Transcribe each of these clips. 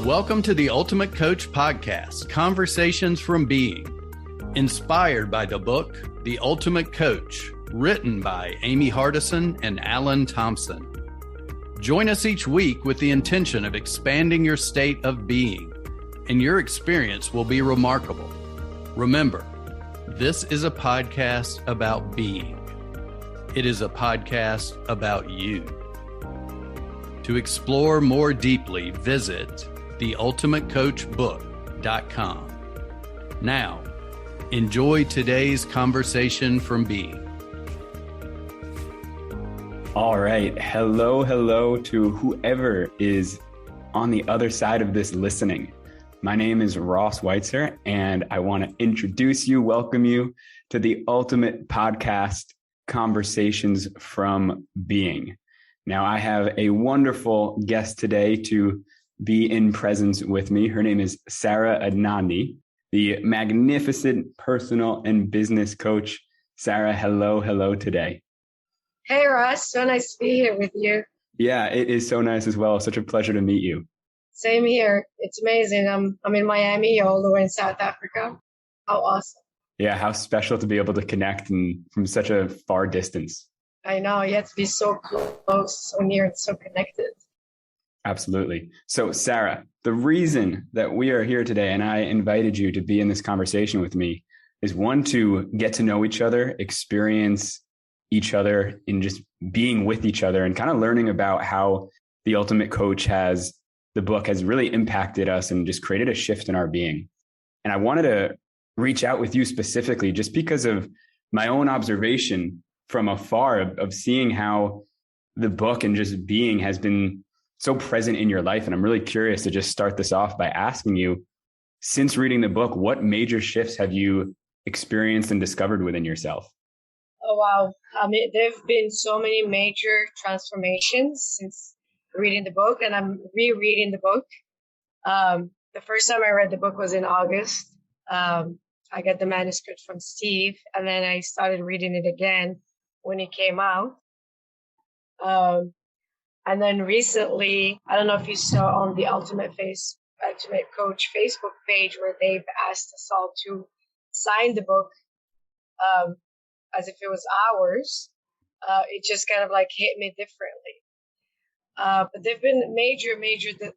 Welcome to the Ultimate Coach Podcast, Conversations from Being, inspired by the book, The Ultimate Coach, written by Amy Hardison and Alan Thompson. Join us each week with the intention of expanding your state of being, and your experience will be remarkable. Remember, this is a podcast about being. It is a podcast about you. To explore more deeply, visit theultimatecoachbook.com. Now, enjoy today's conversation from Being. All right. Hello to whoever is on the other side of this listening. My name is Ross Weitzer, and I want to introduce you, welcome you to the Ultimate Podcast, Conversations from Being. Now, I have a wonderful guest today to be in presence with me. Her name is Sarra Adnani, the magnificent personal and business coach. Sarra, hello today. Hey, Ross. So nice to be here with you. Yeah, it is so nice as well. Such a pleasure to meet you. Same here. It's amazing. I'm in Miami, all the way in South Africa. How awesome. Yeah, how special to be able to connect from such a far distance. I know. You have to be so close, so near, and so connected. Absolutely. So, Sarra, the reason that we are here today, and I invited you to be in this conversation with me, is one, to get to know each other, experience each other in just being with each other, and kind of learning about how the Ultimate Coach the book has really impacted us and just created a shift in our being. And I wanted to reach out with you specifically just because of my own observation from afar of seeing how the book and just being has been so present in your life. And I'm really curious to just start this off by asking you, since reading the book, what major shifts have you experienced and discovered within yourself? Oh, wow. There have been so many major transformations since reading the book, and I'm rereading the book. The first time I read the book was in August. I got the manuscript from Steve, and then I started reading it again when it came out. And then recently, I don't know if you saw on the Ultimate Coach Facebook page where they've asked us all to sign the book as if it was ours. It just kind of like hit me differently. But there've been major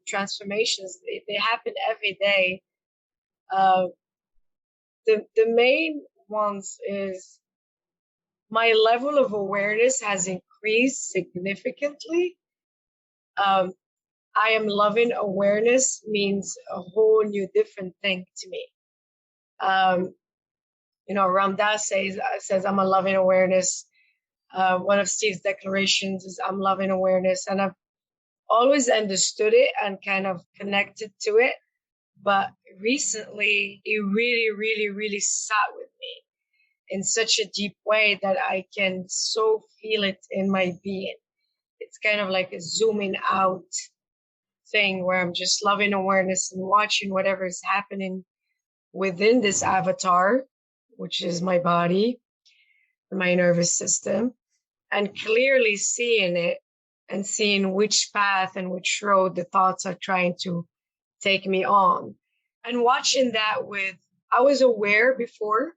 transformations. They happen every day. The main ones is my level of awareness has increased significantly. I am loving awareness means a whole new different thing to me. Ram Dass says I'm a loving awareness. One of Steve's declarations is I'm loving awareness. And I've always understood it and kind of connected to it. But recently, it really sat with me in such a deep way that I can so feel it in my being. It's kind of like a zooming out thing where I'm just loving awareness and watching whatever is happening within this avatar, which is my body, my nervous system, and clearly seeing it and seeing which path and which road the thoughts are trying to take me on. And watching that I was aware before,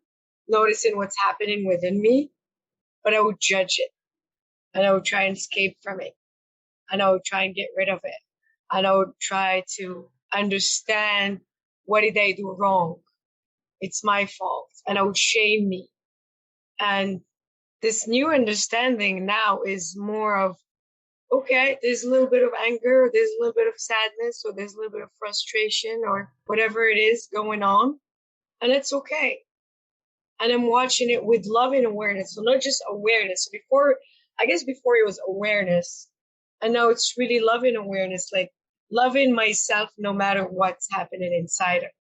noticing what's happening within me, but I would judge it. And I would try and escape from it. And I would try and get rid of it. And I would try to understand, what did I do wrong? It's my fault. And I would shame me. And this new understanding now is more of, okay, there's a little bit of anger, there's a little bit of sadness, or there's a little bit of frustration, or whatever it is going on. And it's okay. And I'm watching it with loving awareness. So not just awareness. Before it was awareness. And now it's really loving awareness, like loving myself no matter what's happening inside. It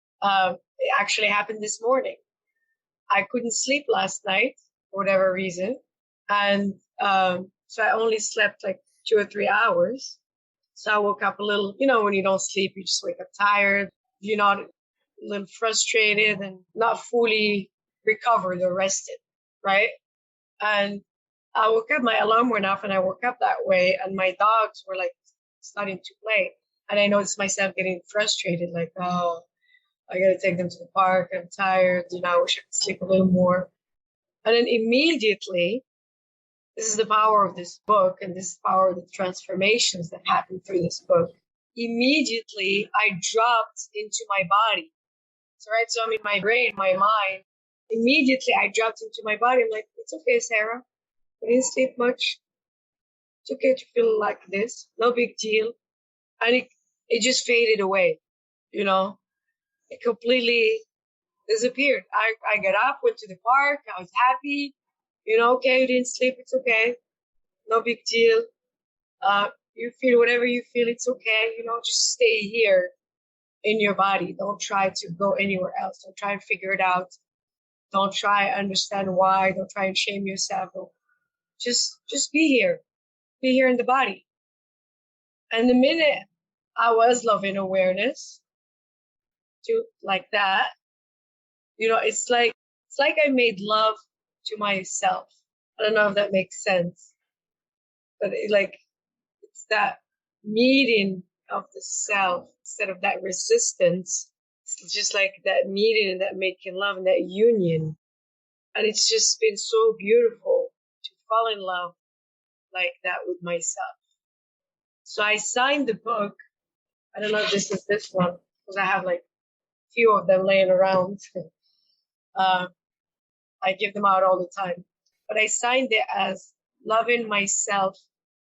actually happened this morning. I couldn't sleep last night for whatever reason. And so I only slept like 2 or 3 hours. So I woke up a little, when you don't sleep, you just wake up tired. You're not a little frustrated and not fully recovered or rested, right? And I woke up, my alarm went off and I woke up that way, and my dogs were like starting to play. And I noticed myself getting frustrated, like, oh, I got to take them to the park. I'm tired. I wish I could sleep a little more. And then immediately, this is the power of this book, and this is the power of the transformations that happen through this book. Immediately, I dropped into my body. So I'm in my brain, my mind. Immediately, I dropped into my body. I'm like, it's okay, Sarah. I didn't sleep much. It's okay to feel like this. No big deal. And it just faded away, It completely disappeared. I got up, went to the park. I was happy. Okay, you didn't sleep. It's okay. No big deal. You feel whatever you feel. It's okay. Just stay here in your body. Don't try to go anywhere else. Don't try and figure it out. Don't try and understand why. Don't try and shame yourself. Just be here. Be here in the body. And the minute I was loving awareness to like that, it's like I made love to myself. I don't know if that makes sense, but it's that meeting of the self instead of that resistance. It's just like that meeting and that making love and that union. And it's just been so beautiful to fall in love like that with myself. So I signed the book. I don't know if this is this one, because I have like a few of them laying around. I give them out all the time. But I signed it as loving myself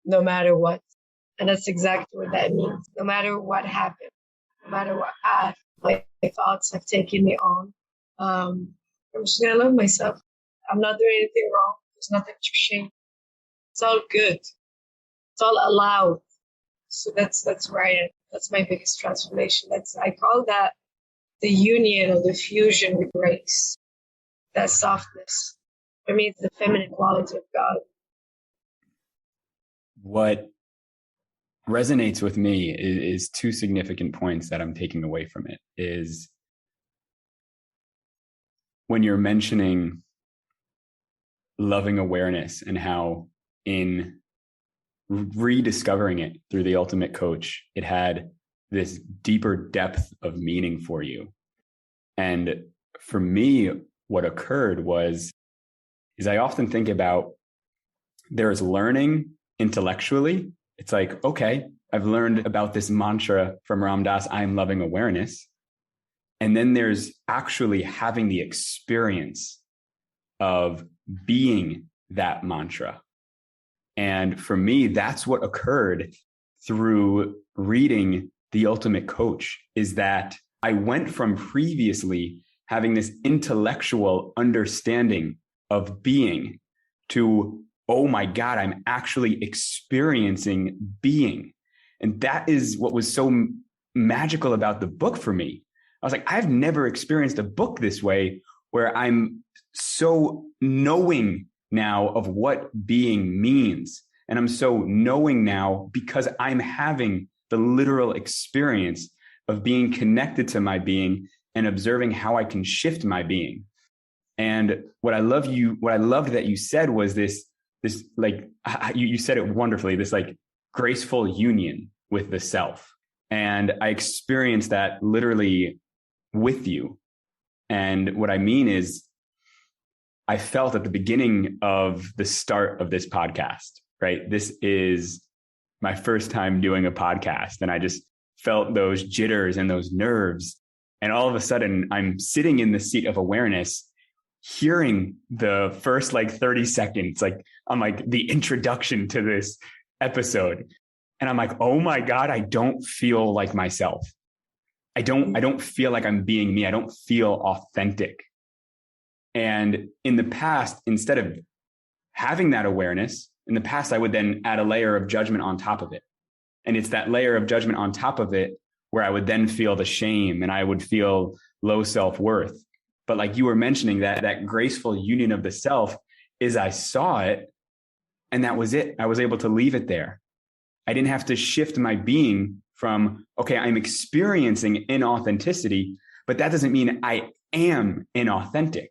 no matter what. And that's exactly what that means. No matter what happened, no matter what path my thoughts have taken me on, I'm just going to love myself. I'm not doing anything wrong. There's nothing to shame. It's all good. It's all allowed. So that's where I am. That's my biggest transformation. I call that the union or the fusion with grace. That softness. For me, it's the feminine quality of God. What resonates with me is two significant points that I'm taking away from it. Is when you're mentioning loving awareness and how in rediscovering it through the ultimate coach, it had this deeper depth of meaning for you. And for me, what occurred is I often think about there's learning intellectually. It's like, okay, I've learned about this mantra from Ram Dass, I'm loving awareness. And then there's actually having the experience of being that mantra. And for me, that's what occurred through reading The Ultimate Coach, is that I went from previously having this intellectual understanding of being to, oh my God, I'm actually experiencing being. And that is what was so magical about the book for me. I was like, I've never experienced a book this way, where I'm so knowing now of what being means. And I'm so knowing now because I'm having the literal experience of being connected to my being and observing how I can shift my being. And what I loved that you said was this like, you said it wonderfully, this like graceful union with the self. And I experienced that literally with you. And what I mean is, I felt at the beginning of the start of this podcast, right? This is my first time doing a podcast. And I just felt those jitters and those nerves. And all of a sudden, I'm sitting in the seat of awareness, hearing the first like 30 seconds, like I'm like the introduction to this episode. And I'm like, oh my God, I don't feel like myself. I don't feel like I'm being me. I don't feel authentic. And in the past, instead of having that awareness, in the past, I would then add a layer of judgment on top of it. And it's that layer of judgment on top of it where I would then feel the shame and I would feel low self-worth. But like you were mentioning, that graceful union of the self is I saw it and that was it. I was able to leave it there. I didn't have to shift my being from, okay, I'm experiencing inauthenticity, but that doesn't mean I am inauthentic.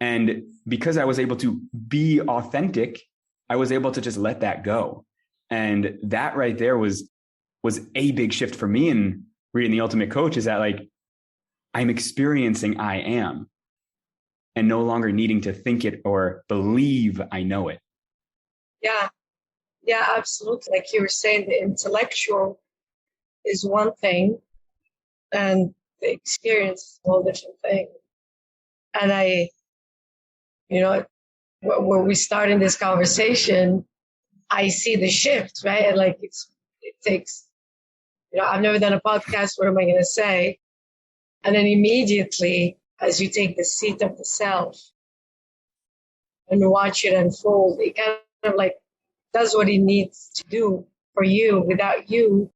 And because I was able to be authentic, I was able to just let that go. And that right there was was a big shift for me in reading The Ultimate Coach, is that like I'm experiencing I am and no longer needing to think it or believe I know it. Yeah. Yeah, absolutely. Like you were saying, the intellectual is one thing and the experience is a whole different thing. And when we start in this conversation, I see the shift, right? And like it takes, I've never done a podcast. What am I going to say? And then immediately, as you take the seat of the self and watch it unfold, it kind of like does what it needs to do for you without you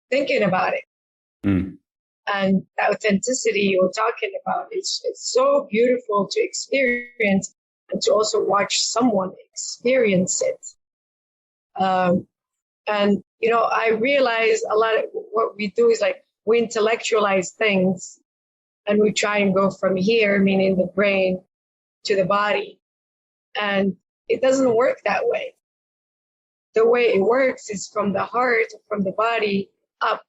thinking about it. Mm. And that authenticity you were talking about, it's so beautiful to experience and to also watch someone experience it. And I realize a lot of what we do is like we intellectualize things and we try and go from here, meaning the brain, to the body. And it doesn't work that way. The way it works is from the heart, from the body up.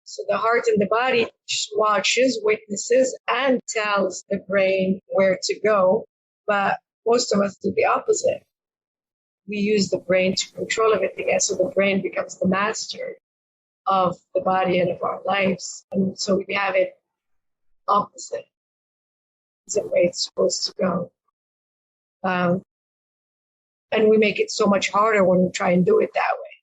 So the heart and the body watches, witnesses, and tells the brain where to go. But most of us do the opposite. We use the brain to control everything. And so the brain becomes the master of the body and of our lives. And so we have it opposite. It's the way it's supposed to go. And we make it so much harder when we try and do it that way.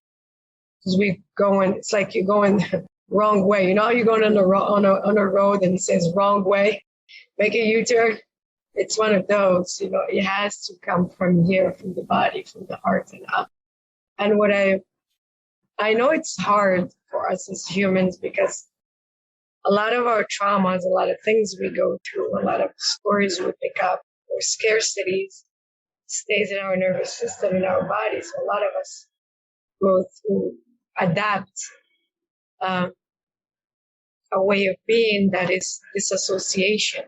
Because it's like you're going the wrong way. You're going on a road and it says wrong way, make a U-turn. It's one of those, it has to come from here, from the body, from the heart and up. And what I know it's hard for us as humans because a lot of our traumas, a lot of things we go through, a lot of stories we pick up, or scarcities, stays in our nervous system, in our bodies. So a lot of us go through, adapt a way of being that is disassociation,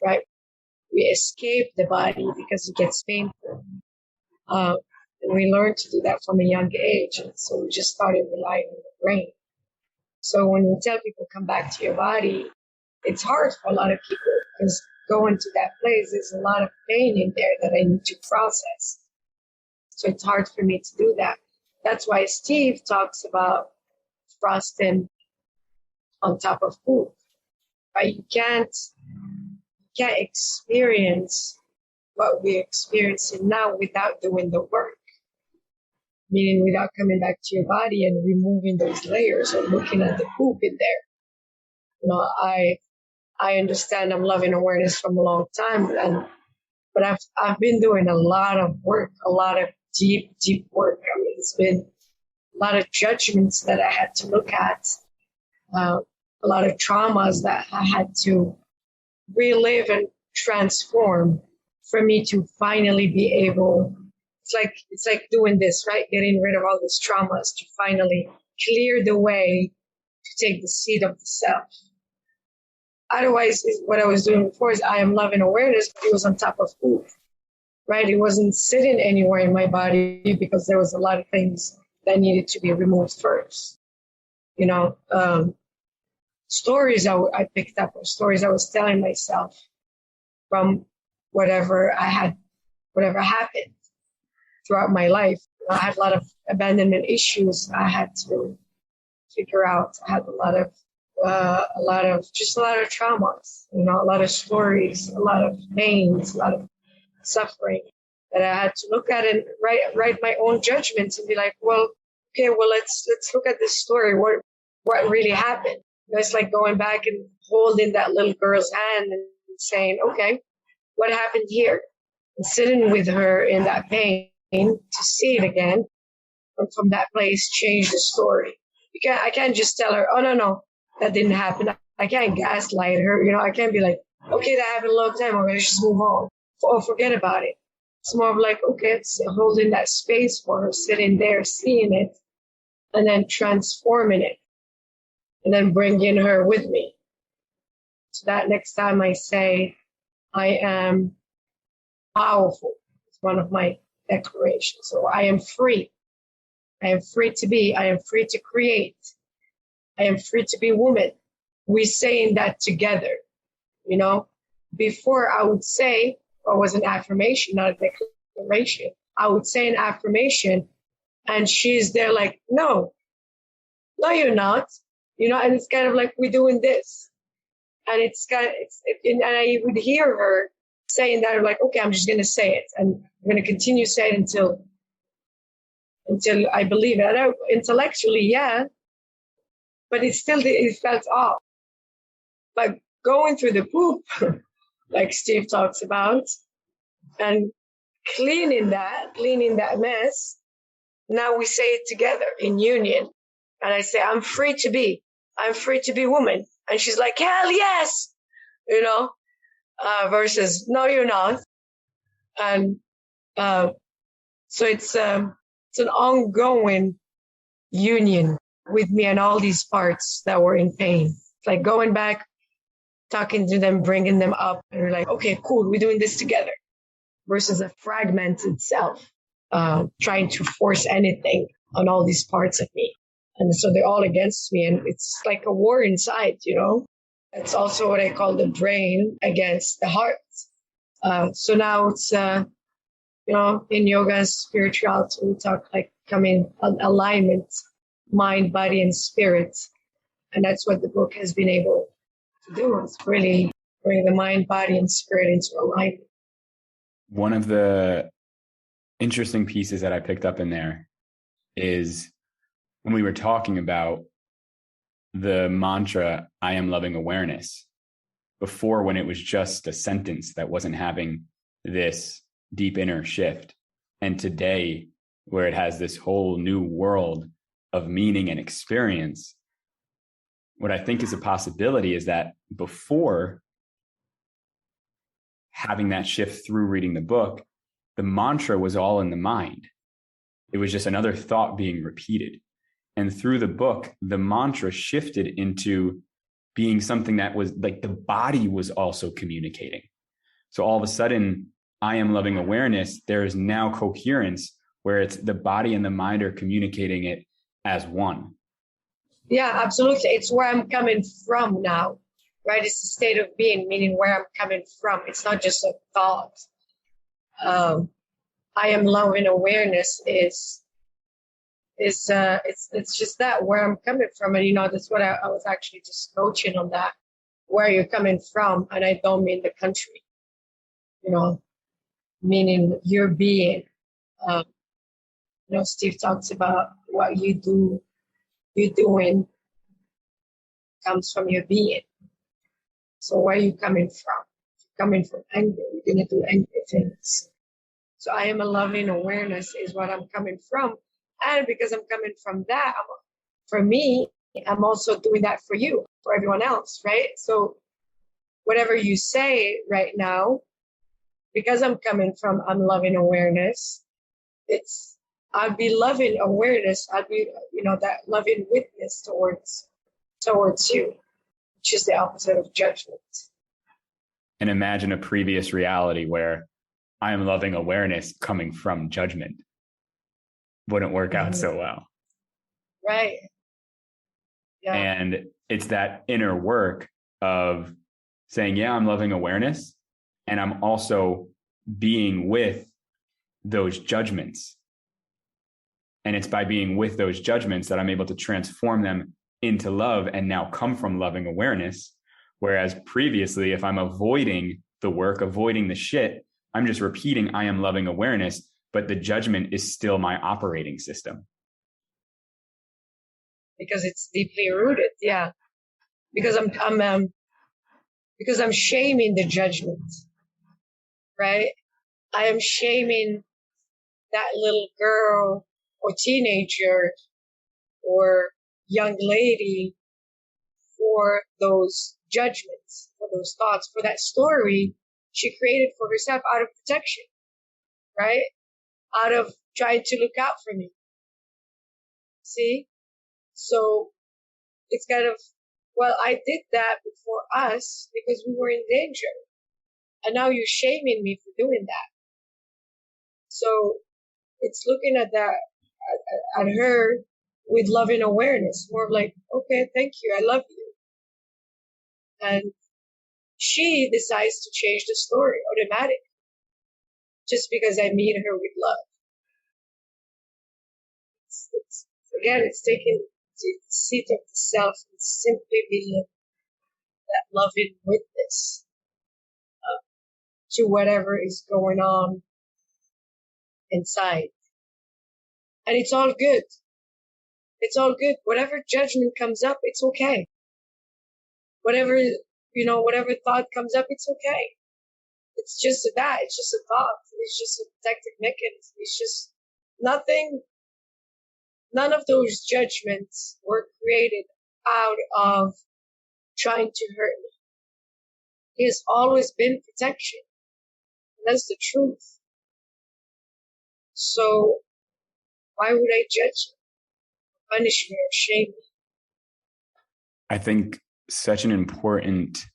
right? We escape the body because it gets painful. And we learn to do that from a young age. And so we just started relying on the brain. So when we tell people come back to your body, it's hard for a lot of people because going to that place, there's a lot of pain in there that I need to process. So it's hard for me to do that. That's why Steve talks about frosting on top of food. Right? You can't experience what we're experiencing now without doing the work. Meaning without coming back to your body and removing those layers and looking at the poop in there. I understand I'm loving awareness from a long time, but I've been doing a lot of work, a lot of deep work. I mean, it's been a lot of judgments that I had to look at, a lot of traumas that I had to relive and transform for me to finally be able. It's like doing this, right? Getting rid of all these traumas to finally clear the way to take the seat of the self. Otherwise, what I was doing before is I am loving awareness, but it was on top of food, right? It wasn't sitting anywhere in my body because there was a lot of things that needed to be removed first. Stories I picked up, or stories I was telling myself from whatever happened throughout my life. I had a lot of abandonment issues I had to figure out. I had a lot of traumas, a lot of stories, a lot of pains, a lot of suffering that I had to look at and write my own judgments and be like, well, okay, well, let's look at this story. What really happened? It's like going back and holding that little girl's hand and saying, okay, what happened here? And sitting with her in that pain to see it again. And from that place, change the story. I can't just tell her, oh, no, that didn't happen. I can't gaslight her. I can't be like, okay, that happened a long time ago. Let's just move on. Or forget about it. It's more of like, okay, it's holding that space for her, sitting there, seeing it, and then transforming it. And then bringing her with me. So that next time I say, I am powerful. It's one of my declarations. So I am free. I am free to be. I am free to create. I am free to be woman. We're saying that together, you know. Before I would say, or was an affirmation, not a declaration. I would say an affirmation, and she's there like, no, you're not, you know. And it's kind of like, we're doing this, and it's kind of, and I would hear her saying that, like, okay, I'm just gonna say it, and I'm gonna continue saying it until I believe it. And intellectually, yeah, but it felt off. Like going through the poop, like Steve talks about, and cleaning that mess. Now we say it together in union. And I say, I'm free to be woman. And she's like, hell yes, you know, versus no, you're not. And so it's an ongoing union with me and all these parts that were in pain. It's like going back, talking to them, bringing them up, and we're like, okay, cool, we're doing this together, versus a fragmented self, trying to force anything on all these parts of me. And so they're all against me, and it's like a war inside, you know. It's also what I call the brain against the heart. So now it's, you know, in yoga and spirituality, we talk like coming alignment, mind, body, and spirit. And that's what the book has been able to do. It's really bring the mind, body, and spirit into alignment. One of the interesting pieces that I picked up in there is when we were talking about the mantra, I am loving awareness, before, when it was just a sentence that wasn't having this deep inner shift. And today, where it has this whole new world of meaning and experience, what I think is a possibility is that before having that shift through reading the book, the mantra was all in the mind. It was just another thought being repeated. And through the book, the mantra shifted into being something that was like the body was also communicating. So all of a sudden, I am loving awareness, there is now coherence where it's the body and the mind are communicating it as one. Yeah, absolutely. It's where I'm coming from now, right? It's a state of being, meaning where I'm coming from. It's not just a thought. I am loving awareness is it's just that, where I'm coming from. And, you know, that's what I was actually just coaching on that, where you're coming from. And I don't mean the country, you know, meaning your being. You know, Steve talks about what you're doing comes from your being. So where are you coming from? You're coming from anger, you're going to do angry things. So I am a loving awareness is what I'm coming from. And because I'm coming from that, for me, I'm also doing that for you, for everyone else, right? So whatever you say right now, because I'm coming from, I'm loving awareness, I'd be loving awareness. I'd be, you know, that loving witness towards you, which is the opposite of judgment. And imagine a previous reality where I am loving awareness coming from judgment. Wouldn't work out so well. Right. Yeah. And it's that inner work of saying, yeah, I'm loving awareness. And I'm also being with those judgments. And it's by being with those judgments that I'm able to transform them into love and now come from loving awareness. Whereas previously, if I'm avoiding the work, avoiding the shit, I'm just repeating, I am loving awareness, but the judgment is still my operating system. Because it's deeply rooted. Yeah. Because I'm shaming the judgment, right? I am shaming that little girl or teenager or young lady for those judgments, for those thoughts, for that story she created for herself out of protection, right? Out of trying to look out for me. See? So it's kind of, well, I did that before us because we were in danger. And now you're shaming me for doing that. So it's looking at that at her with loving awareness, more like, okay, thank you, I love you. And she decides to change the story automatically just because I meet her with love. It's taking the seat of the self and simply being that loving witness to whatever is going on inside. And it's all good. It's all good. Whatever judgment comes up, it's okay. Whatever thought comes up, it's okay. It's just that. It's just a thought. It's just a protective mechanism. It's just nothing. None of those judgments were created out of trying to hurt me. It has always been protection. And that's the truth. So why would I judge you, punish me, or shame me? I think such an important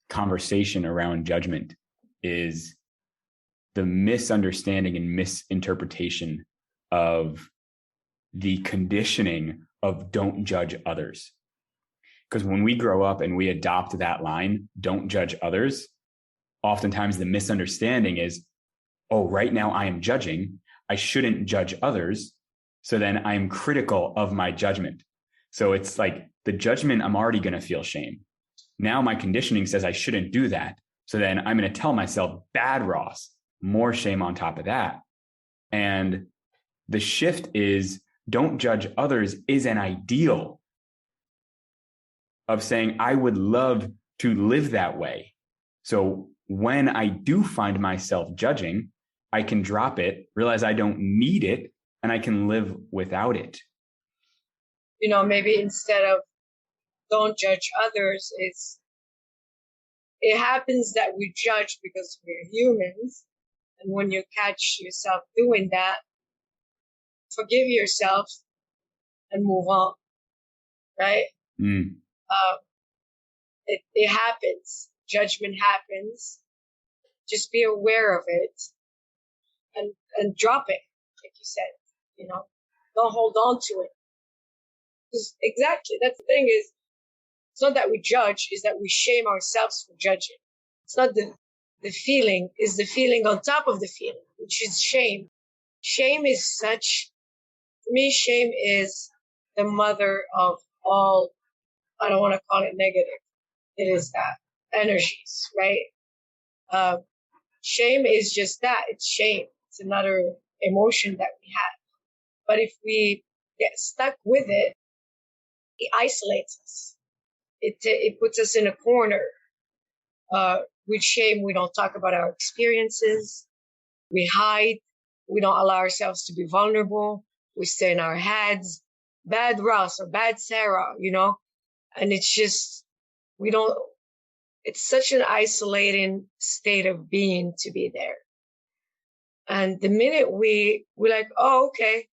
conversation around judgment is the misunderstanding and misinterpretation of the conditioning of don't judge others. Because when we grow up and we adopt that line, don't judge others, oftentimes the misunderstanding is, oh, right now I am judging, I shouldn't judge others. So then I am critical of my judgment. So it's like the judgment, I'm already going to feel shame. Now my conditioning says I shouldn't do that. So then I'm going to tell myself, bad Ross, more shame on top of that. And the shift is don't judge others is an ideal of saying, I would love to live that way. So when I do find myself judging, I can drop it, realize I don't need it, and I can live without it. Maybe instead of don't judge others, it happens that we judge because we're humans. And when you catch yourself doing that, forgive yourself and move on, right? It happens. Judgment happens. Just be aware of it and drop it, like you said. Don't hold on to it. Because exactly, that's the thing is, it's not that we judge, it's that we shame ourselves for judging. It's not the feeling, it's the feeling on top of the feeling, which is shame. Shame is for me, shame is the mother of all, I don't want to call it negative. It is that, energies, right? Shame is just that, it's shame. It's another emotion that we have. But if we get stuck with it, it isolates us. It puts us in a corner. With shame, we don't talk about our experiences. We hide. We don't allow ourselves to be vulnerable. We stay in our heads. Bad Ross or bad Sarah, And it's just, it's such an isolating state of being to be there. And the minute we're like, oh, okay,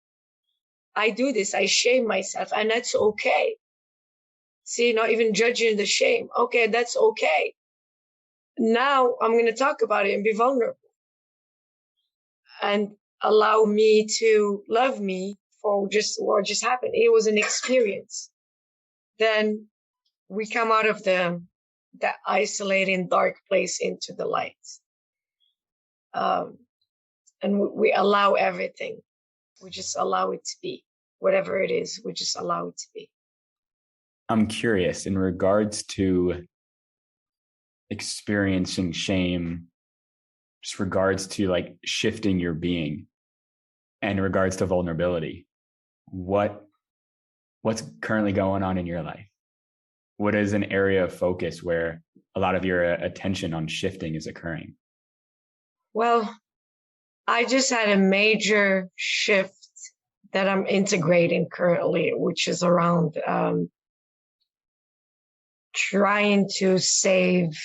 I do this, I shame myself, and that's okay. See, not even judging the shame. Okay, that's okay. Now I'm going to talk about it and be vulnerable and allow me to love me for just what just happened. It was an experience. Then we come out of that isolating dark place into the light. And we allow everything. We just allow it to be. Whatever it is, we just allow it to be. I'm curious in regards to experiencing shame, just regards to like shifting your being and in regards to vulnerability. What's currently going on in your life? What is an area of focus where a lot of your attention on shifting is occurring? Well, I just had a major shift that I'm integrating currently, which is around trying to save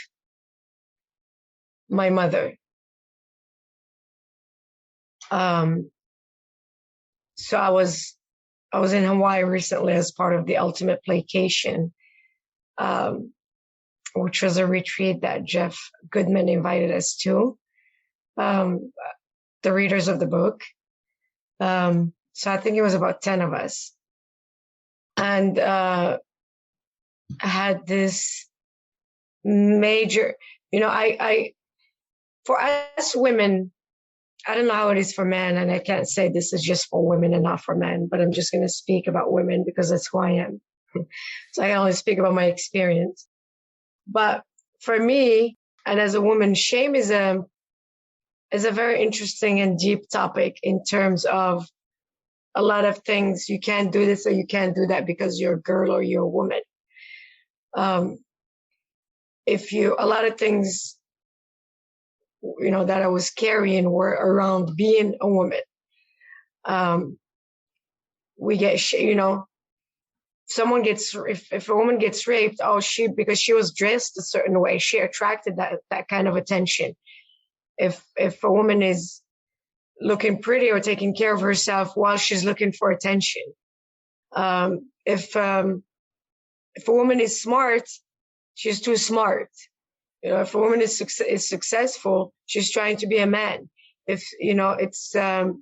my mother. So I was in Hawaii recently as part of the Ultimate Placation, which was a retreat that Jeff Goodman invited us to, the readers of the book. So I think it was about 10 of us. And I had this major, for us women, I don't know how it is for men, and I can't say this is just for women and not for men, but I'm just going to speak about women because that's who I am. So I only speak about my experience. But for me, and as a woman, shame is a very interesting and deep topic in terms of a lot of things. You can't do this or you can't do that because you're a girl or you're a woman. A lot of things, that I was carrying were around being a woman. We get, if a woman gets raped, because she was dressed a certain way, she attracted that kind of attention. If a woman is looking pretty or taking care of herself while she's looking for attention, if a woman is smart, she's too smart. If a woman is successful, she's trying to be a man. It's a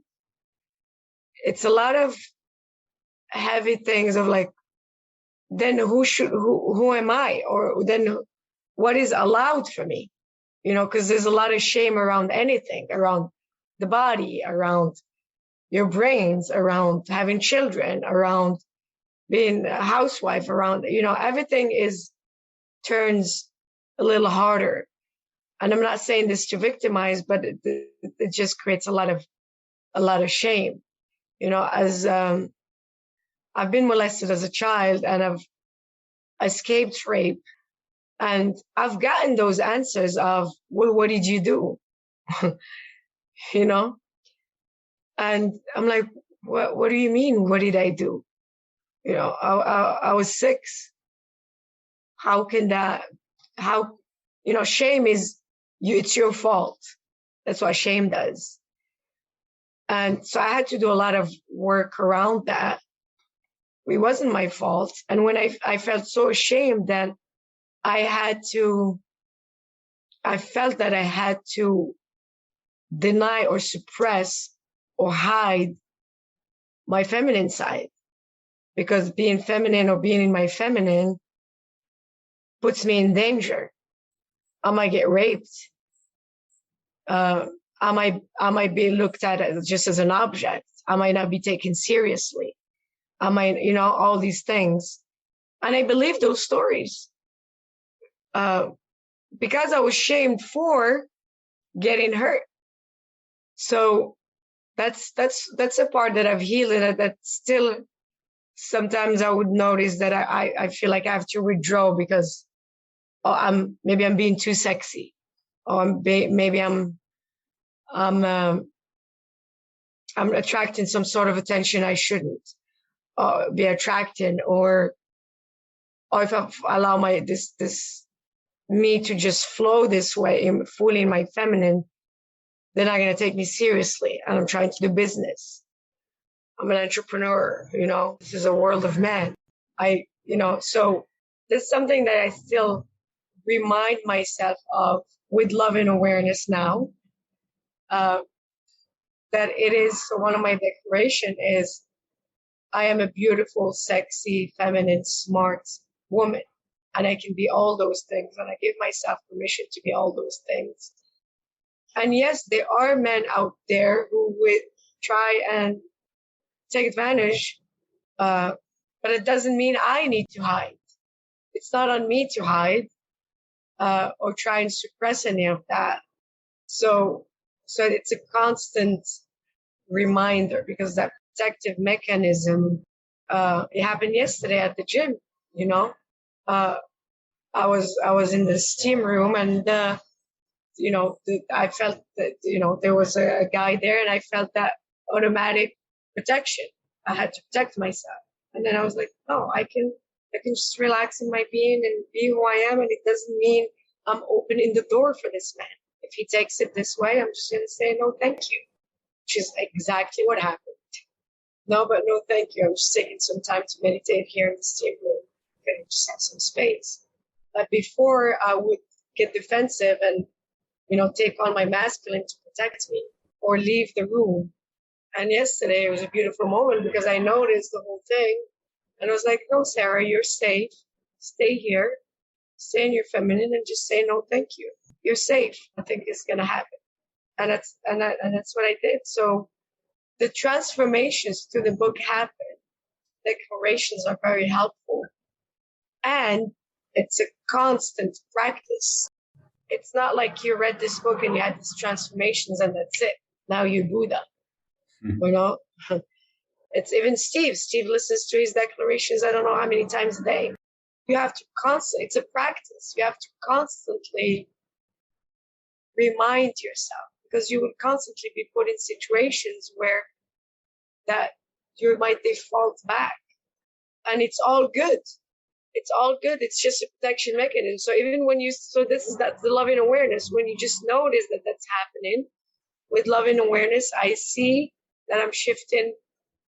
lot of heavy things of like, then who am I? Or then what is allowed for me? Because there's a lot of shame around anything, around the body, around your brains, around having children, around being a housewife, around, everything turns a little harder. And I'm not saying this to victimize, but it just creates a lot of shame. As I've been molested as a child and I've escaped rape, and I've gotten those answers of, well, what did you do? And I'm like, what do you mean? What did I do? I was 6. How can shame is it's your fault. That's what shame does. And so I had to do a lot of work around that. It wasn't my fault. And when I felt so ashamed that I felt that I had to deny or suppress or hide my feminine side, because being feminine or being in my feminine puts me in danger. I might get raped. I might be looked at as just as an object. I might not be taken seriously. I might, all these things. And I believe those stories. Because I was shamed for getting hurt. So that's a part that I've healed, and that still sometimes I would notice that I feel like I have to withdraw because I'm being too sexy, or maybe I'm attracting some sort of attention I shouldn't be attracting, or if I allow this me to just flow this way, fully in my feminine, they're not going to take me seriously. And I'm trying to do business. I'm an entrepreneur, this is a world of men. So there's something that I still remind myself of with love and awareness now, that it is, one of my declaration is, I am a beautiful, sexy, feminine, smart woman. And I can be all those things. And I give myself permission to be all those things. And yes, there are men out there who would try and take advantage. But it doesn't mean I need to hide. It's not on me to hide or try and suppress any of that. So it's a constant reminder, because that protective mechanism, it happened yesterday at the gym, I was in the steam room, and I felt that there was a guy there, and I felt that automatic protection. I had to protect myself, and then I was like, no, I can just relax in my being and be who I am, and it doesn't mean I'm opening the door for this man. If he takes it this way, I'm just going to say no, thank you, which is exactly what happened. No, but no, thank you. I'm just taking some time to meditate here in the steam room. Okay, just have some space. But before I would get defensive and, take on my masculine to protect me or leave the room, And yesterday it was a beautiful moment because I noticed the whole thing. And I was like, no, Sarah, you're safe. Stay here. Stay in your feminine and just say no, thank you. You're safe. Nothing is going to happen. And that's what I did. So the transformations through the book happen. Declarations are very helpful. And it's a constant practice. It's not like you read this book and you had these transformations and that's it. Now you're Buddha. You know? It's even Steve. Steve listens to his declarations, I don't know how many times a day. You have to constantly, it's a practice. You have to constantly remind yourself because you will constantly be put in situations where that you might default back. And it's all good. It's all good. It's just a protection mechanism. So even when that's the loving awareness. When you just notice that that's happening with loving awareness, I see that I'm shifting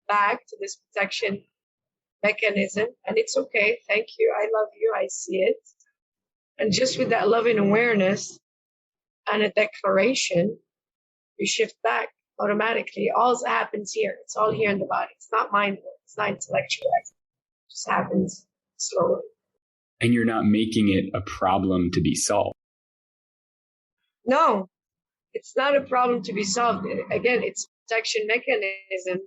back to this protection mechanism. And it's okay. Thank you. I love you. I see it. And just with that loving awareness and a declaration, you shift back automatically. All that happens here. It's all here in the body. It's not mind work. It's not intellectual. It just happens slowly. And you're not making it a problem to be solved. No, it's not a problem to be solved. Again, it's a protection mechanism.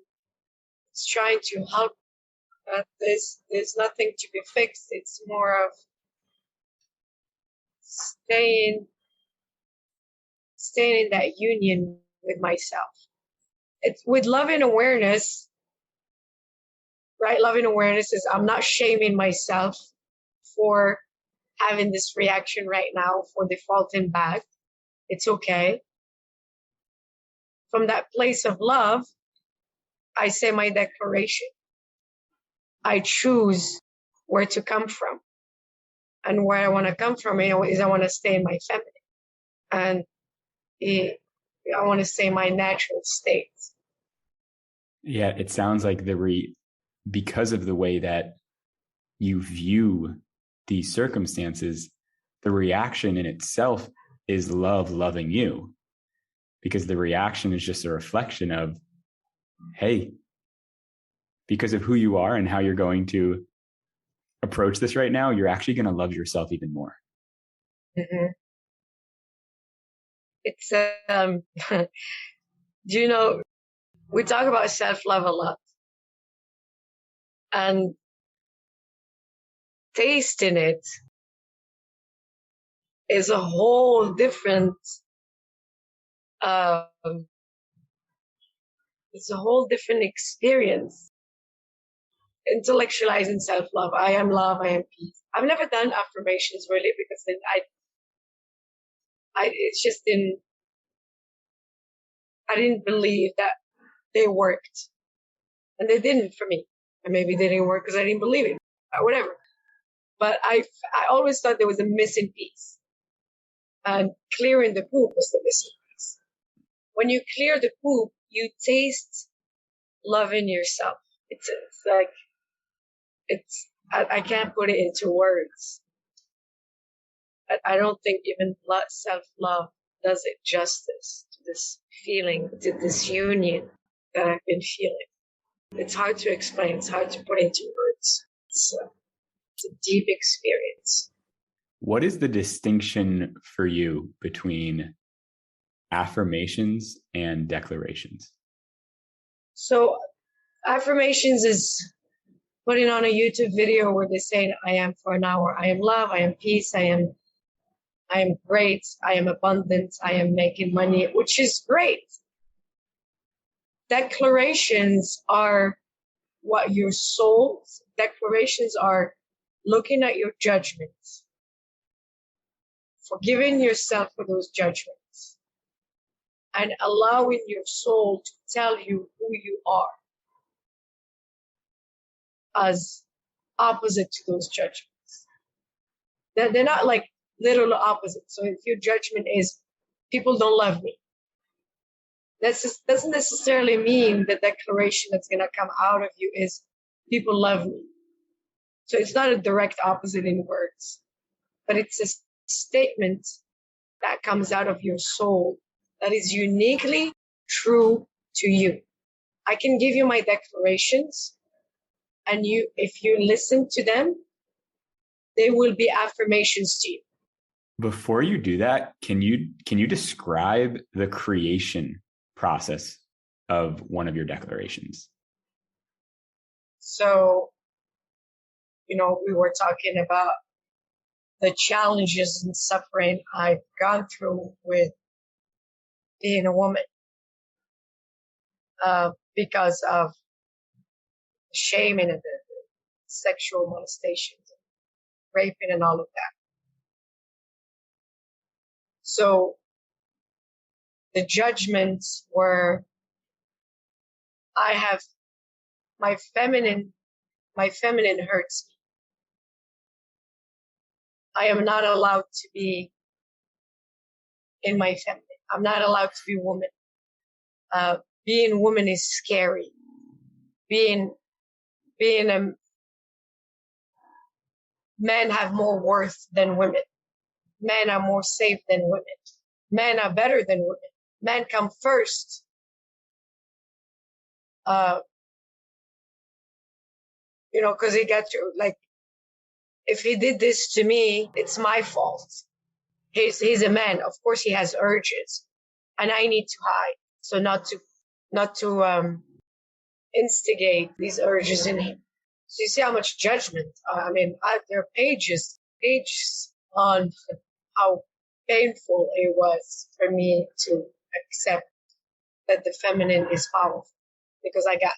It's trying to help. There's nothing to be fixed. It's more of staying in that union with myself. It's with loving awareness, right? Loving awareness is I'm not shaming myself for having this reaction right now, for defaulting back. It's okay. From that place of love, I say my declaration. I choose where to come from. And where I want to come from, is I want to stay in my feminine. And I want to stay in my natural state. Yeah, it sounds like because of the way that you view these circumstances, the reaction in itself is love loving you. Because the reaction is just a reflection of, hey, because of who you are and how you're going to approach this right now, you're actually going to love yourself even more. Mm-hmm. It's, do you know, we talk about self-love a lot. And tasting it is a whole different, experience. Intellectualizing self-love. I am love, I am peace. I've never done affirmations really because I didn't believe that they worked. And they didn't for me. And maybe they didn't work because I didn't believe it. Whatever. But I always thought there was a missing piece. And clearing the poop was the missing piece. When you clear the poop, you taste love in yourself. It's like, I can't put it into words. I don't think even self-love does it justice to this feeling, to this union that I've been feeling. It's hard to explain. It's hard to put into words. It's a deep experience. What is the distinction for you between affirmations and declarations? So affirmations is putting on a YouTube video where they're saying, I am for an hour. I am love. I am peace. I am great. I am abundant. I am making money, which is great. Declarations are what your soul's declarations are looking at your judgments, forgiving yourself for those judgments, and allowing your soul to tell you who you are as opposite to those judgments. They're not like literal opposites. So if your judgment is people don't love me, that doesn't necessarily mean the declaration that's going to come out of you is people love me. So it's not a direct opposite in words, but it's a statement that comes out of your soul that is uniquely true to you. I can give you my declarations, and if you listen to them, they will be affirmations to you. Before you do that, can you describe the creation process of one of your declarations? So, we were talking about the challenges and suffering I've gone through with being a woman, because of shaming and the sexual molestations, raping, and all of that. So the judgments were, I have my feminine hurts me. I am not allowed to be in my feminine. I'm not allowed to be woman. Being woman is scary. Being a men have more worth than women. Men are more safe than women. Men are better than women. Men come first. Because he got you, like, if he did this to me, it's my fault. He's a man. Of course he has urges, and I need to hide. So not to instigate these urges in him. So you see how much judgment. There are pages on how painful it was for me to accept that the feminine is powerful, because I got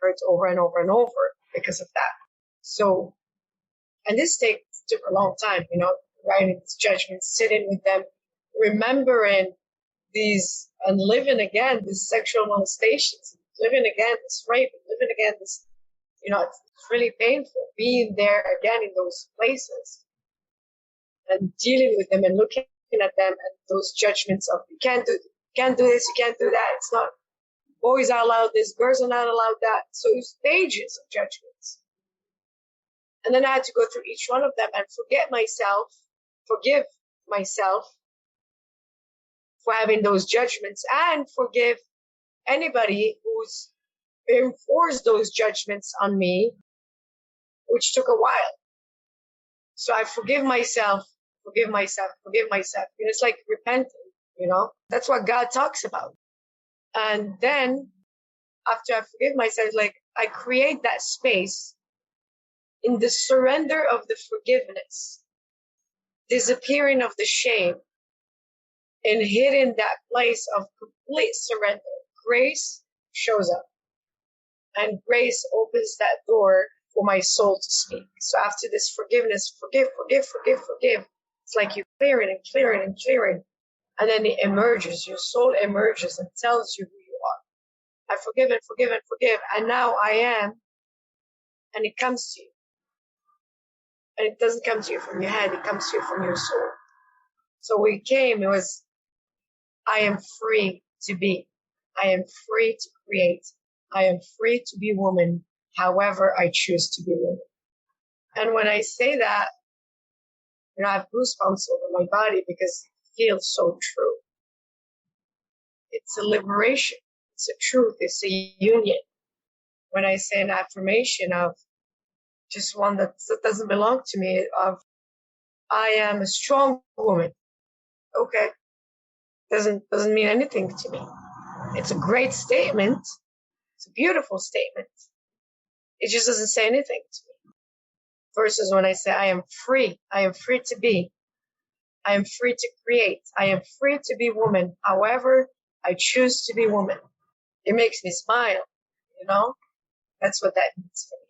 hurt over and over and over because of that. So, and this took a long time, writing these judgments, sitting with them, remembering these, and living again these sexual molestations, living again this rape, living again this, it's really painful being there again in those places and dealing with them and looking at them and those judgments of you can't do this, you can't do that. It's not, boys are allowed this, girls are not allowed that. So it was pages of judgments. And then I had to go through each one of them and forgive myself for having those judgments, and forgive anybody who's enforced those judgments on me, which took a while. So I forgive myself. It's like repenting, That's what God talks about. And then after I forgive myself, like I create that space in the surrender of the forgiveness, disappearing of the shame, and hitting that place of complete surrender. Grace shows up, and grace opens that door for my soul to speak. So after this forgiveness, forgive. It's like you clearing and clearing and clearing. And then it emerges, your soul emerges and tells you who you are. I forgive and forgive and forgive. And now I am. And it comes to you. And it doesn't come to you from your head. It comes to you from your soul. So it was, I am free to be. I am free to create. I am free to be woman, however I choose to be woman. And when I say that, I have goosebumps over my body because it feels so true. It's a liberation. It's a truth. It's a union. When I say an affirmation of just one that doesn't belong to me, of I am a strong woman. Okay. Doesn't mean anything to me. It's a great statement. It's a beautiful statement. It just doesn't say anything to me. Versus when I say I am free to be. I am free to create. I am free to be woman, however I choose to be woman. It makes me smile, That's what that means for me.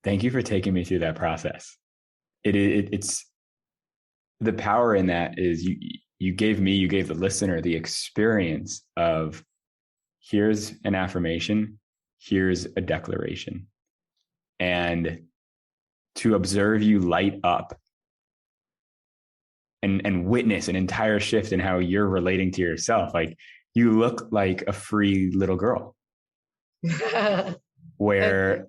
Thank you for taking me through that process. It's the power in that is you gave the listener the experience of here's an affirmation, here's a declaration. And to observe you light up and witness an entire shift in how you're relating to yourself. Like you look like a free little girl where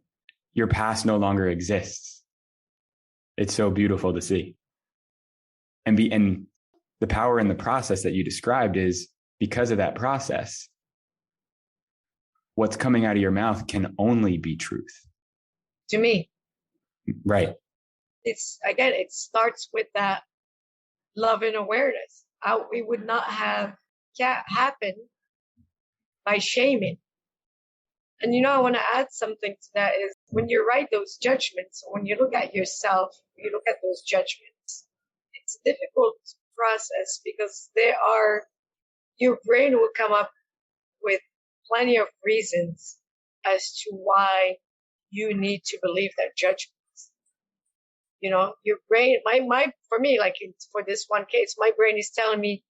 your past no longer exists. It's so beautiful to see. And the power in the process that you described is because of that process, what's coming out of your mouth can only be truth. To me. Right. It starts with that love and awareness. We would not have happen by shaming. And I want to add something to that is when you write those judgments, when you look at yourself, you look at those judgments, it's a difficult process because your brain will come up with plenty of reasons as to why you need to believe that judgment. Your brain, for me, for this one case, my brain is telling me,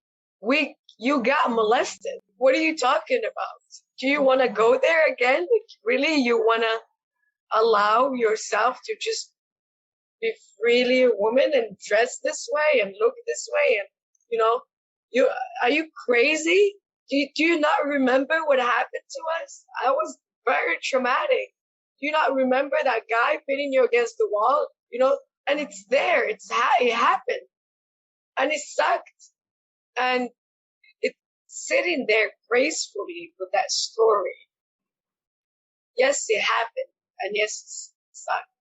you got molested. What are you talking about? Do you want to go there again? Really? You want to allow yourself to just be freely a woman and dress this way and look this way? And, are you crazy? Do you not remember what happened to us? I was very traumatic. Do you not remember that guy pinning you against the wall? And it's there. It happened. And it sucked. And it's sitting there gracefully with that story. Yes, it happened. And yes, it sucked.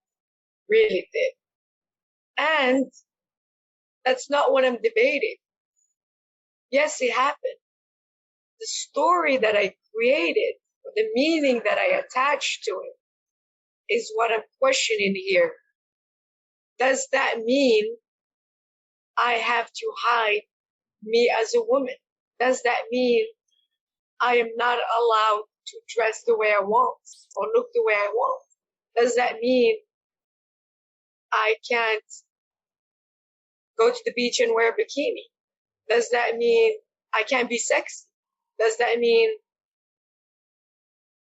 Really did. And that's not what I'm debating. Yes, it happened. The story that I created, the meaning that I attached to it, is what I'm questioning here. Does that mean I have to hide me as a woman? Does that mean I am not allowed to dress the way I want or look the way I want? Does that mean I can't go to the beach and wear a bikini? Does that mean I can't be sexy? Does that mean,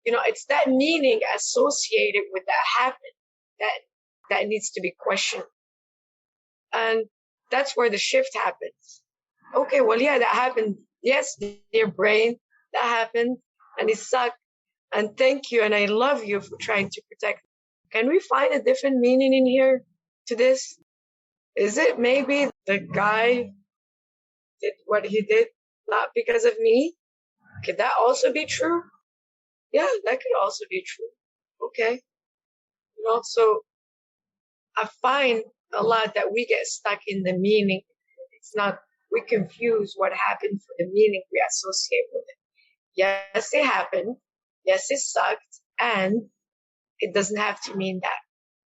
it's that meaning associated with that happened that needs to be questioned. And that's where the shift happens. Okay, well, yeah, that happened. Yes, dear brain, that happened and it sucked. And thank you. And I love you for trying to protect me. Can we find a different meaning in here to this? Is it maybe the guy did what he did not because of me? Could that also be true? Yeah, that could also be true. Okay. So I find a lot that we get stuck in the meaning. It's not, we confuse what happened for the meaning we associate with it. Yes, it happened. Yes, it sucked. And it doesn't have to mean that,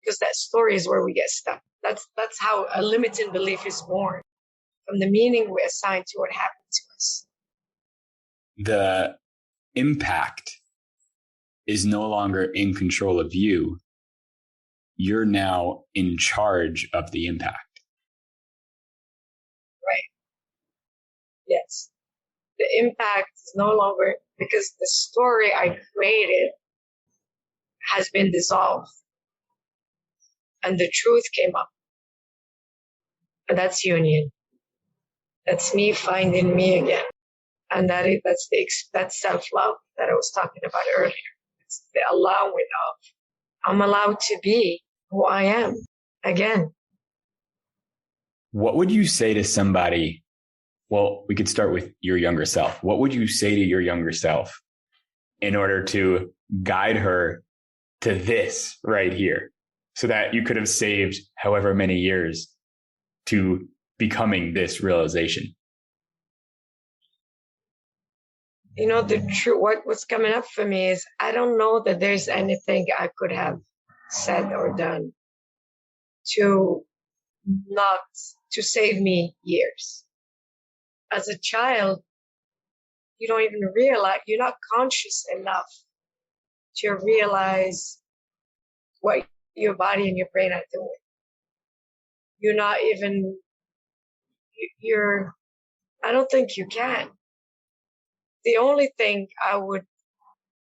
because that story is where we get stuck. That's how a limiting belief is born, from the meaning we assign to what happened to us. The impact is no longer in control of you. You're now in charge of the impact. Right. Yes. The impact is no longer, because the story I created has been dissolved and the truth came up. And that's union. That's me finding me again. And that's self-love that I was talking about earlier. It's the allowing of, I'm allowed to be who I am again. What would you say to somebody? Well, we could start with your younger self. What would you say to your younger self in order to guide her to this right here, so that you could have saved however many years to becoming this realization? What's coming up for me is I don't know that there's anything I could have said or done to save me years. As a child, you don't even realize, you're not conscious enough to realize what your body and your brain are doing. You're not even, I don't think you can. The only thing I would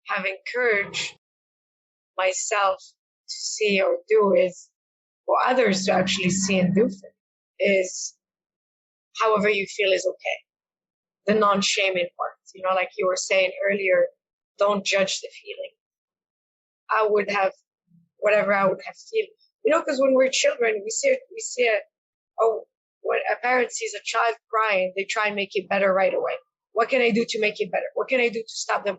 have encouraged myself to see or do is, for others to actually see and do for me, is however you feel is okay. The non-shaming part, like you were saying earlier, don't judge the feeling. I would have whatever I would have feel. Because when we're children, when a parent sees a child crying, they try and make it better right away. What can I do to make it better? What can I do to stop them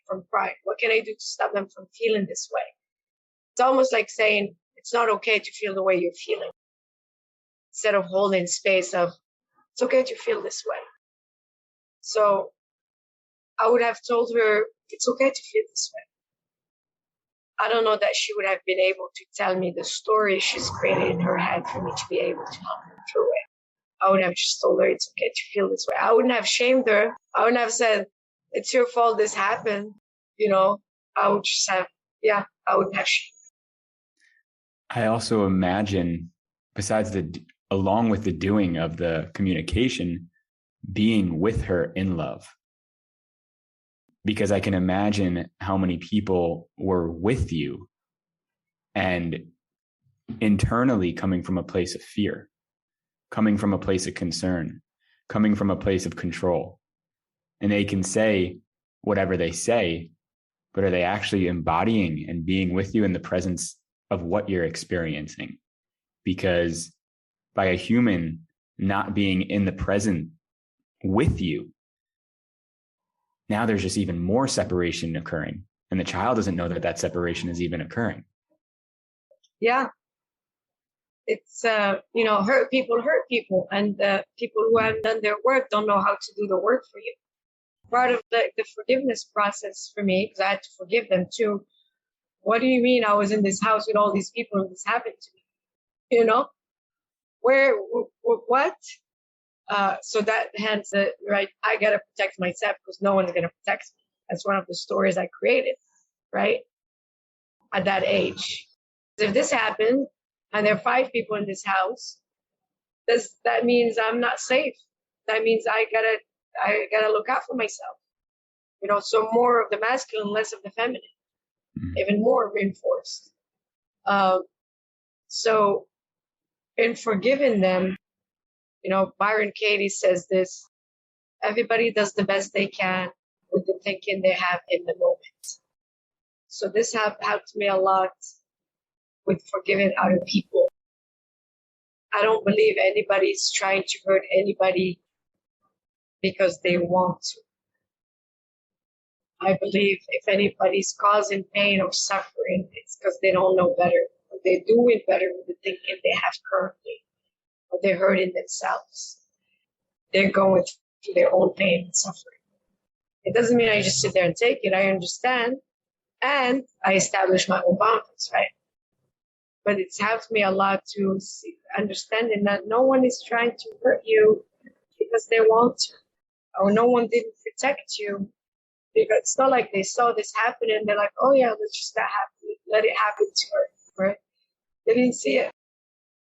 from crying? What can I do to stop them from feeling this way? It's almost like saying it's not okay to feel the way you're feeling, instead of holding space of it's okay to feel this way. So I would have told her it's okay to feel this way. I don't know that she would have been able to tell me the story she's created in her head for me to be able to help her through it. I would have just told her it's okay to feel this way. I wouldn't have shamed her. I wouldn't have said, it's your fault this happened. I would just have, I wouldn't have shamed her. I also imagine, along with the doing of the communication, being with her in love. Because I can imagine how many people were with you and internally coming from a place of fear, coming from a place of concern, coming from a place of control. And they can say whatever they say, but are they actually embodying and being with you in the presence of what you're experiencing? Because by a human not being in the present with you, now there's just even more separation occurring. And the child doesn't know that separation is even occurring. Yeah. It's, hurt people. And the people who haven't done their work don't know how to do the work for you. Part of the forgiveness process for me, because I had to forgive them too. What do you mean I was in this house with all these people and this happened to me? What? So that hence, right, I got to protect myself because no one's going to protect me. That's one of the stories I created, right? At that age. If this happened and there are 5 people in this house, that means I'm not safe. That means I gotta look out for myself. So more of the masculine, less of the feminine, even more reinforced. So in forgiving them, Byron Katie says this, everybody does the best they can with the thinking they have in the moment. So this helped me a lot with forgiving other people. I don't believe anybody's trying to hurt anybody because they want to. I believe if anybody's causing pain or suffering, it's because they don't know better. Or they're doing better with the thinking they have currently. Or they're hurting themselves. They're going through their own pain and suffering. It doesn't mean I just sit there and take it. I understand. And I establish my own boundaries, right? But it's helped me a lot to understanding that no one is trying to hurt you because they want to. Or no one didn't protect you. Because it's not like they saw this happen and they're like, oh yeah, let's just let it happen to her, right? They didn't see it.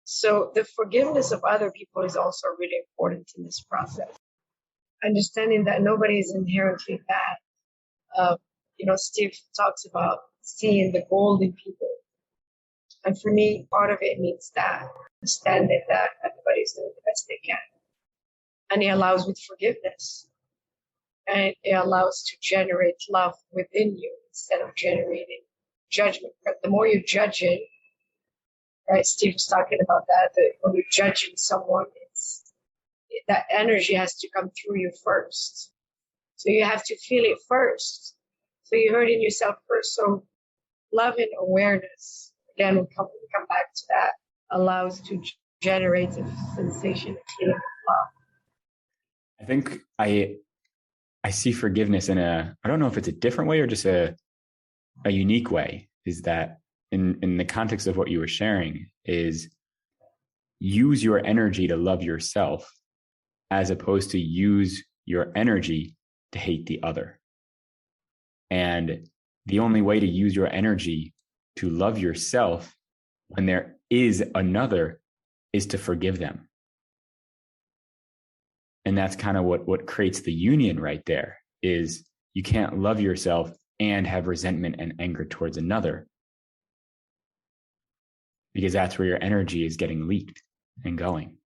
So the forgiveness of other people is also really important in this process. Understanding that nobody is inherently bad. Steve talks about seeing the gold in people. And for me, part of it means that, understanding that everybody's doing the best they can. And it allows with forgiveness. And it allows to generate love within you instead of generating judgment. But the more you're judging, right? Steve was talking about that when you're judging someone, that energy has to come through you first. So you have to feel it first. So you're hurting yourself first. So love and awareness, again, we come back to that, allows to generate a sensation of feeling of love. I think I see forgiveness in I don't know if it's a different way or just a unique way, is that in the context of what you were sharing is use your energy to love yourself as opposed to use your energy to hate the other. And the only way to use your energy to love yourself when there is another is to forgive them. And that's kind of what creates the union right there, is you can't love yourself and have resentment and anger towards another, because that's where your energy is getting leaked and going.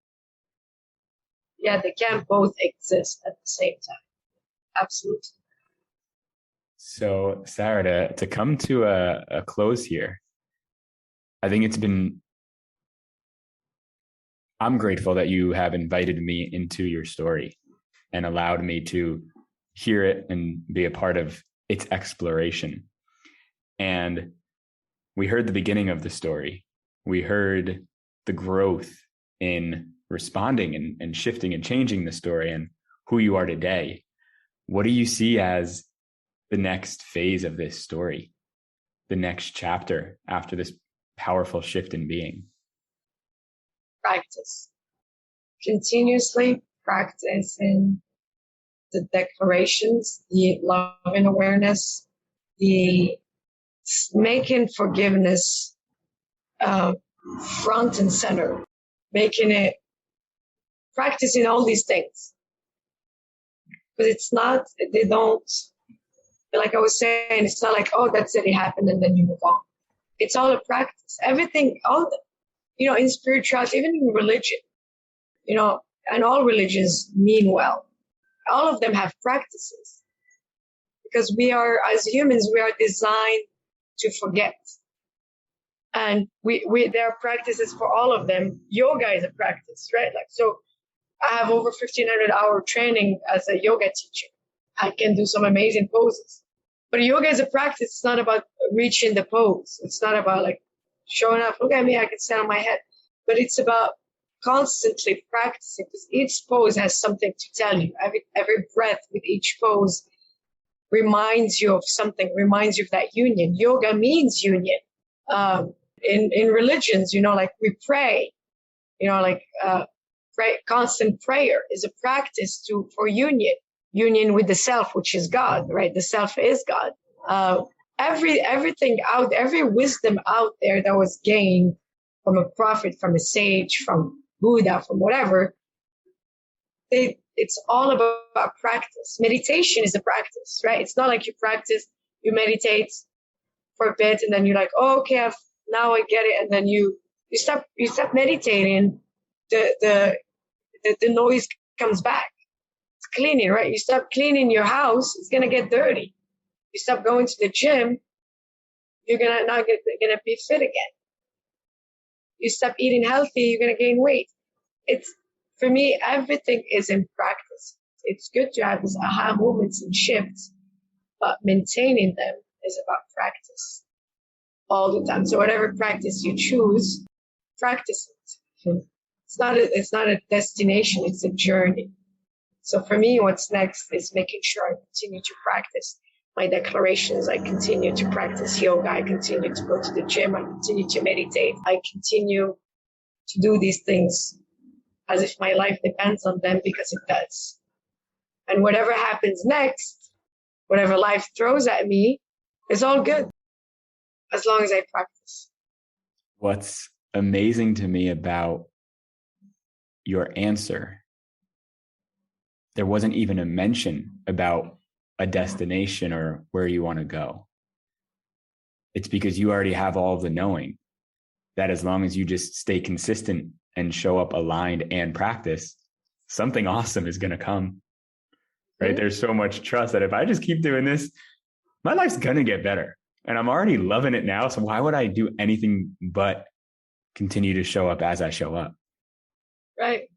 Yeah, they can't both exist at the same time. Absolutely. So, Sarra, to come to a close here, I think I'm grateful that you have invited me into your story and allowed me to hear it and be a part of its exploration. And we heard the beginning of the story. We heard the growth in responding and shifting and changing the story and who you are today. What do you see as the next phase of this story, the next chapter after this powerful shift in being? Practice. Continuously practicing the declarations, the love and awareness, the making forgiveness front and center, making it, practicing all these things. But it's not, they don't, like I was saying, it's not like, oh, that's it, it happened, and then you move on. It's all a practice. Everything, all the, in spirituality, even in religion, and all religions mean well. All of them have practices. Because we are, as humans, we are designed to forget. And there are practices for all of them. Yoga is a practice, right? So I have over 1,500-hour training as a yoga teacher. I can do some amazing poses. But yoga is a practice. It's not about reaching the pose. It's not about showing up. Look at me, I can stand on my head. But it's about constantly practicing, because each pose has something to tell you. Every breath with each pose reminds you of something, reminds you of that union. Yoga means union. In religions, we pray, constant prayer is a practice for union with the self, which is God, right? The self is God. Every wisdom out there that was gained from a prophet, from a sage, from Buddha, from whatever, it's all about practice. Meditation is a practice, right? It's not like you meditate for a bit and then you're like, oh, okay, now I get it. And then you stop meditating, the noise comes back. It's cleaning, right? You stop cleaning your house, it's going to get dirty. You stop going to the gym, you're going to be fit again. You stop eating healthy, you're going to gain weight. For me, everything is in practice. It's good to have these aha moments and shifts, but maintaining them is about practice all the time. So whatever practice you choose, practice it. It's not a destination, it's a journey. So for me, what's next is making sure I continue to practice my declarations. I continue to practice yoga. I continue to go to the gym. I continue to meditate. I continue to do these things as if my life depends on them, because it does. And whatever happens next, whatever life throws at me, is all good, as long as I practice. What's amazing to me about your answer, there wasn't even a mention about a destination or where you want to go. It's because you already have all of the knowing that as long as you just stay consistent and show up aligned and practice, something awesome is going to come, right? Mm-hmm. There's so much trust that if I just keep doing this, my life's going to get better. And I'm already loving it now. So why would I do anything but continue to show up as I show up? Right.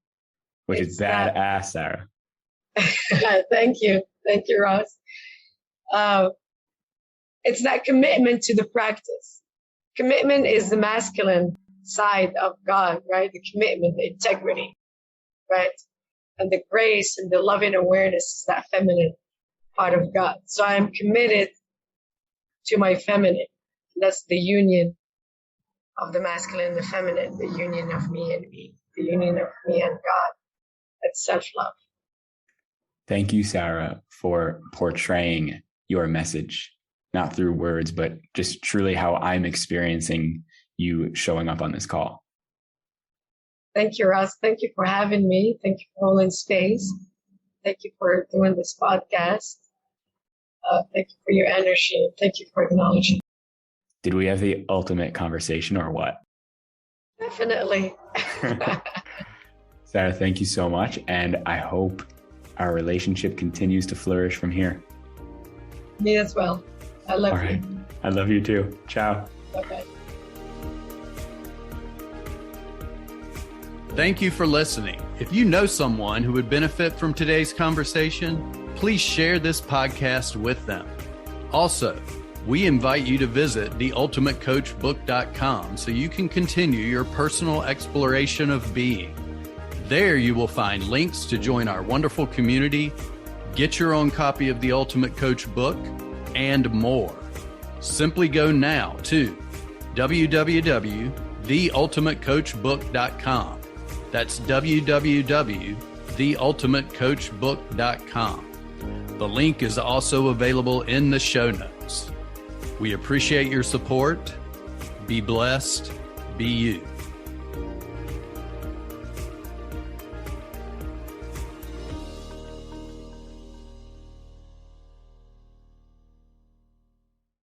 Which is badass, Sarra. Thank you. Thank you, Ross. It's that commitment to the practice. Commitment is the masculine side of God, right? The commitment, the integrity, right? And the grace and the loving awareness is that feminine part of God. So I am committed to my feminine. That's the union of the masculine and the feminine, the union of me and me, the union of me and God. That's self-love. Thank you, Sarra, for portraying your message, not through words, but just truly how I'm experiencing you showing up on this call. Thank you, Ross. Thank you for having me. Thank you for holding space. Thank you for doing this podcast. Thank you for your energy. Thank you for acknowledging. Did we have the ultimate conversation or what? Definitely. Sarra, thank you so much. And I hope our relationship continues to flourish from here. Me as well. I love you. All right. I love you too. Ciao. Bye-bye. Thank you for listening. If you know someone who would benefit from today's conversation, please share this podcast with them. Also, we invite you to visit theultimatecoachbook.com so you can continue your personal exploration of being. There you will find links to join our wonderful community, get your own copy of the Ultimate Coach book, and more. Simply go now to www.theultimatecoachbook.com. That's www.theultimatecoachbook.com. The link is also available in the show notes. We appreciate your support. Be blessed. Be you.